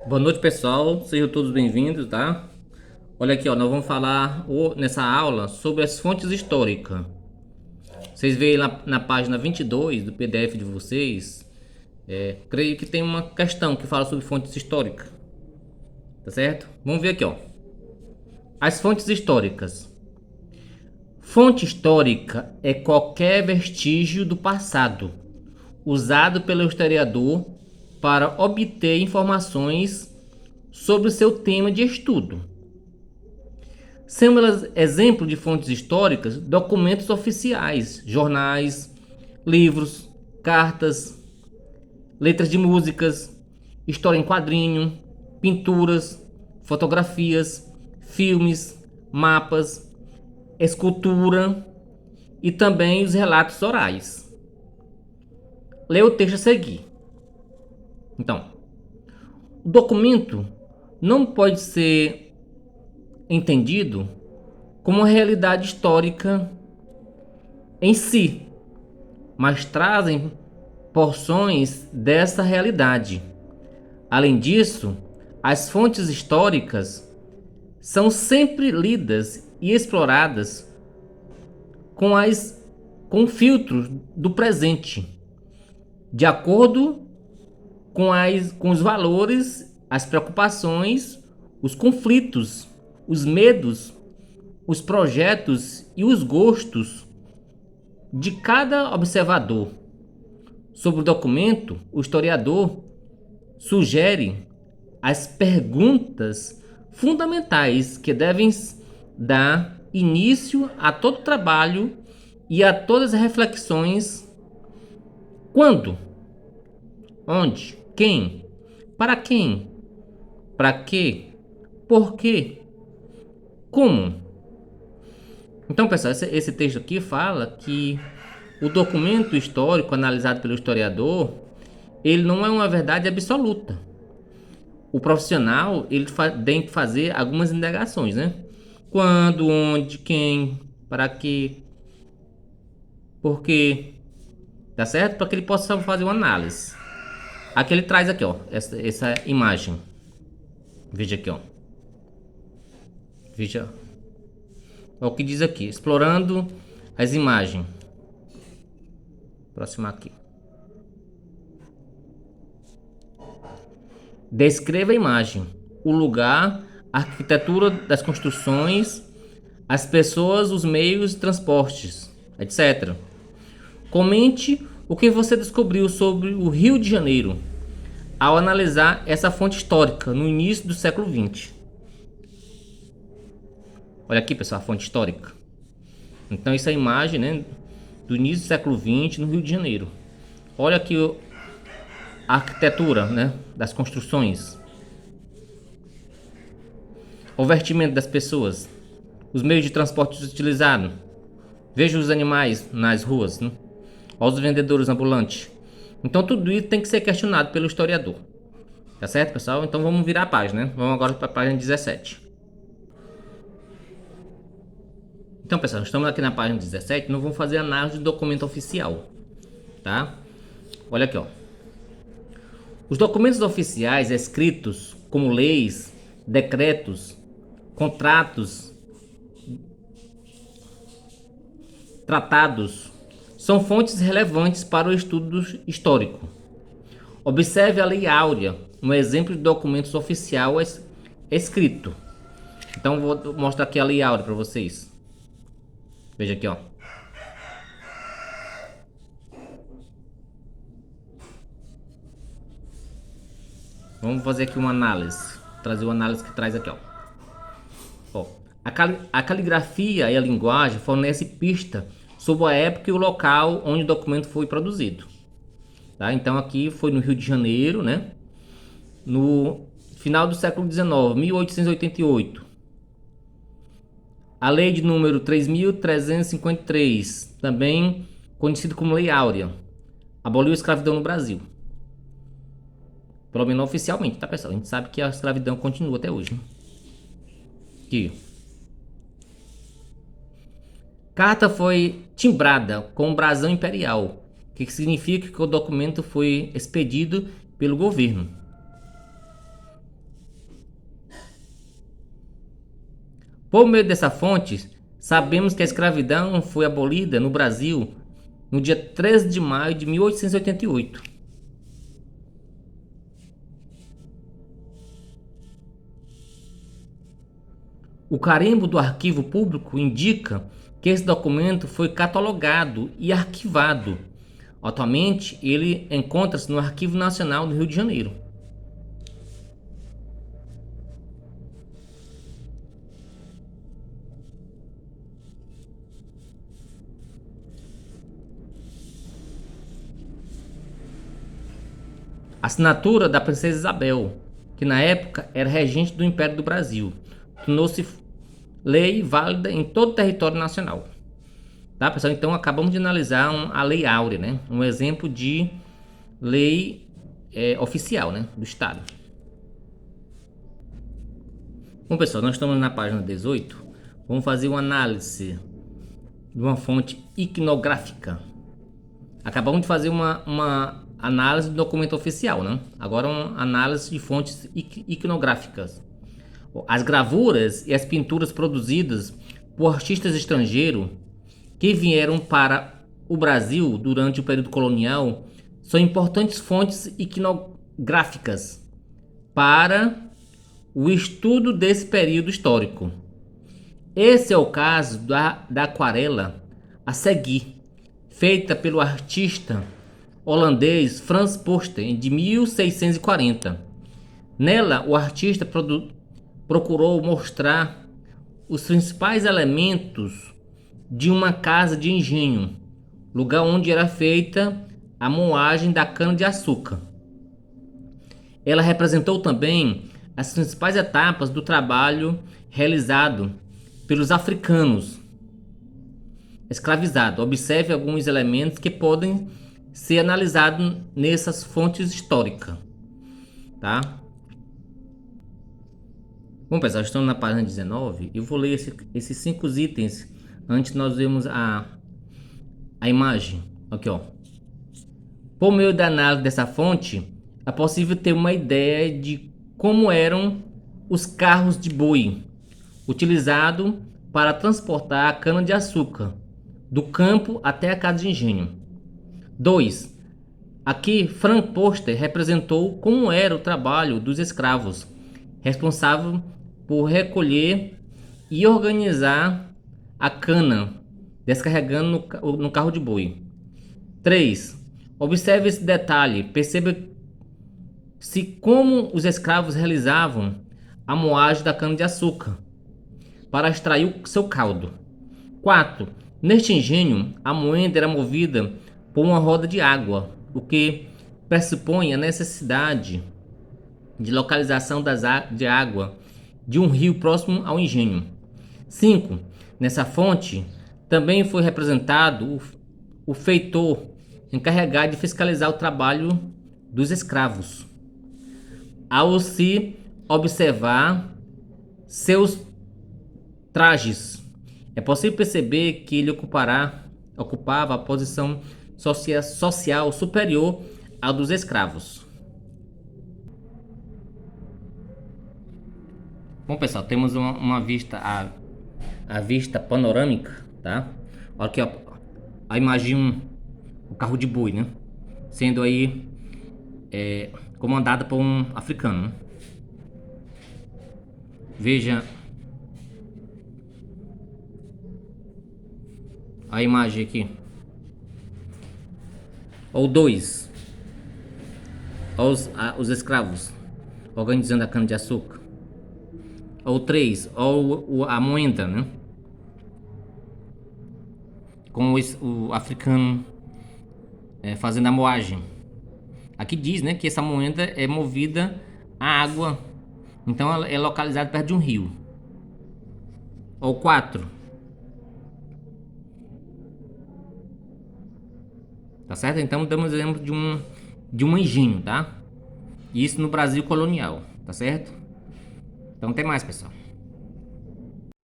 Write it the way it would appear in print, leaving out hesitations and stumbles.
Boa noite, pessoal. Sejam todos bem-vindos, tá? Olha aqui, ó, nós vamos falar nessa aula sobre as fontes históricas. Vocês veem lá na página 22 do PDF de vocês, creio que tem uma questão que fala sobre fontes históricas, tá certo? Vamos ver aqui, ó. As fontes históricas. Fonte histórica é qualquer vestígio do passado usado pelo historiador para obter informações sobre o seu tema de estudo. São elas exemplo de fontes históricas, documentos oficiais, jornais, livros, cartas, letras de músicas, história em quadrinho, pinturas, fotografias, filmes, mapas, escultura e também os relatos orais. Leia o texto a seguir. Então, o documento não pode ser entendido como uma realidade histórica em si, mas trazem porções dessa realidade. Além disso, as fontes históricas são sempre lidas e exploradas com filtros do presente, de acordo com os valores, as preocupações, os conflitos, os medos, os projetos e os gostos de cada observador. Sobre o documento, o historiador sugere as perguntas fundamentais que devem dar início a todo o trabalho e a todas as reflexões. Quando? Onde? Quem? Para quem? Para quê? Por quê? Como? Então, pessoal, esse texto aqui fala que o documento histórico analisado pelo historiador, ele não é uma verdade absoluta. O profissional, ele tem que fazer algumas indagações, né? Quando, onde, quem, para quê, por quê, tá certo? Para que ele possa fazer uma análise. Aqui ele traz aqui, ó, essa imagem. Veja aqui, ó. Veja. Olha o que diz aqui. Explorando as imagens. Próximo aqui. Descreva a imagem, o lugar, a arquitetura das construções, as pessoas, os meios de transportes, etc. Comente o que você descobriu sobre o Rio de Janeiro ao analisar essa fonte histórica no início do século XX. Olha aqui, pessoal, a fonte histórica. Então, essa é a imagem, né, do início do século XX no Rio de Janeiro. Olha aqui a arquitetura, né, das construções. O vestimento das pessoas. Os meios de transporte utilizados. Veja os animais nas ruas, né? Olha os vendedores ambulantes. Então, tudo isso tem que ser questionado pelo historiador. Tá certo, pessoal? Então, vamos virar a página, né? Vamos agora para a página 17. Então, pessoal, estamos aqui na página 17. Nós vamos fazer análise do documento oficial, tá? Olha aqui, ó. Os documentos oficiais escritos como leis, decretos, contratos, tratados, são fontes relevantes para o estudo histórico. Observe a Lei Áurea, um exemplo de documentos oficial escrito. Então, vou mostrar aqui a Lei Áurea para vocês. Veja aqui, ó. Vamos fazer aqui uma análise. Trazer uma análise que traz aqui, ó. Ó, a caligrafia e a linguagem fornecem pista sobre a época e o local onde o documento foi produzido. Tá? Então aqui foi no Rio de Janeiro, né? No final do século XIX, 1888. A lei de número 3.353, também conhecida como Lei Áurea, aboliu a escravidão no Brasil. Pelo menos oficialmente, tá, pessoal? A gente sabe que a escravidão continua até hoje, né? Aqui. Carta foi timbrada com o brasão imperial, que significa que o documento foi expedido pelo governo. Por meio dessa fonte, sabemos que a escravidão foi abolida no Brasil no dia 13 de maio de 1888. O carimbo do arquivo público indica que esse documento foi catalogado e arquivado. Atualmente, ele encontra-se no Arquivo Nacional do Rio de Janeiro. Assinatura da Princesa Isabel, que na época era regente do Império do Brasil. Tornou-se lei válida em todo o território nacional. Tá, pessoal? Então acabamos de analisar a Lei Áurea, né? Um exemplo de lei oficial, né? Do Estado. Bom, pessoal, nós estamos na página 18. Vamos fazer uma análise de uma fonte iconográfica. Acabamos de fazer uma análise do documento oficial, né? Agora uma análise de fontes iconográficas. As gravuras e as pinturas produzidas por artistas estrangeiros que vieram para o Brasil durante o período colonial são importantes fontes iconográficas para o estudo desse período histórico. Esse é o caso da aquarela a seguir, feita pelo artista holandês Frans Poster de 1640. Nela, o artista procurou mostrar os principais elementos de uma casa de engenho, lugar onde era feita a moagem da cana-de-açúcar. Ela representou também as principais etapas do trabalho realizado pelos africanos escravizados. Observe alguns elementos que podem ser analisados nessas fontes históricas, tá? Bom, pessoal, estamos na página 19. Eu vou ler esses 5 itens antes nós vemos a imagem. Aqui, ó. Por meio da análise dessa fonte, é possível ter uma ideia de como eram os carros de boi utilizados para transportar a cana-de-açúcar do campo até a casa de engenho. 2. Aqui, Frank Poster representou como era o trabalho dos escravos, responsável por recolher e organizar a cana, descarregando no carro de boi. 3. Observe esse detalhe, perceba-se como os escravos realizavam a moagem da cana-de-açúcar para extrair o seu caldo. 4. Neste engenho, a moenda era movida por uma roda de água, o que pressupõe a necessidade de localização de água de um rio próximo ao engenho. 5. Nessa fonte, também foi representado o feitor encarregado de fiscalizar o trabalho dos escravos. Ao se observar seus trajes, é possível perceber que ele ocupava a posição social superior à dos escravos. Bom, pessoal, temos uma vista, a vista panorâmica, tá? Olha aqui, ó, a imagem, o carro de boi, né? Sendo aí comandada por um africano, né? Veja a imagem aqui. Ou 2. Os escravos organizando a cana-de-açúcar. Ou 3. Ou a moenda, né? Com o africano fazendo a moagem. Aqui diz, né, que essa moenda é movida a água. Então ela é localizada perto de um rio. Ou 4. Tá certo? Então damos exemplo de um engenho, tá? Isso no Brasil colonial, tá certo? Então até mais, pessoal.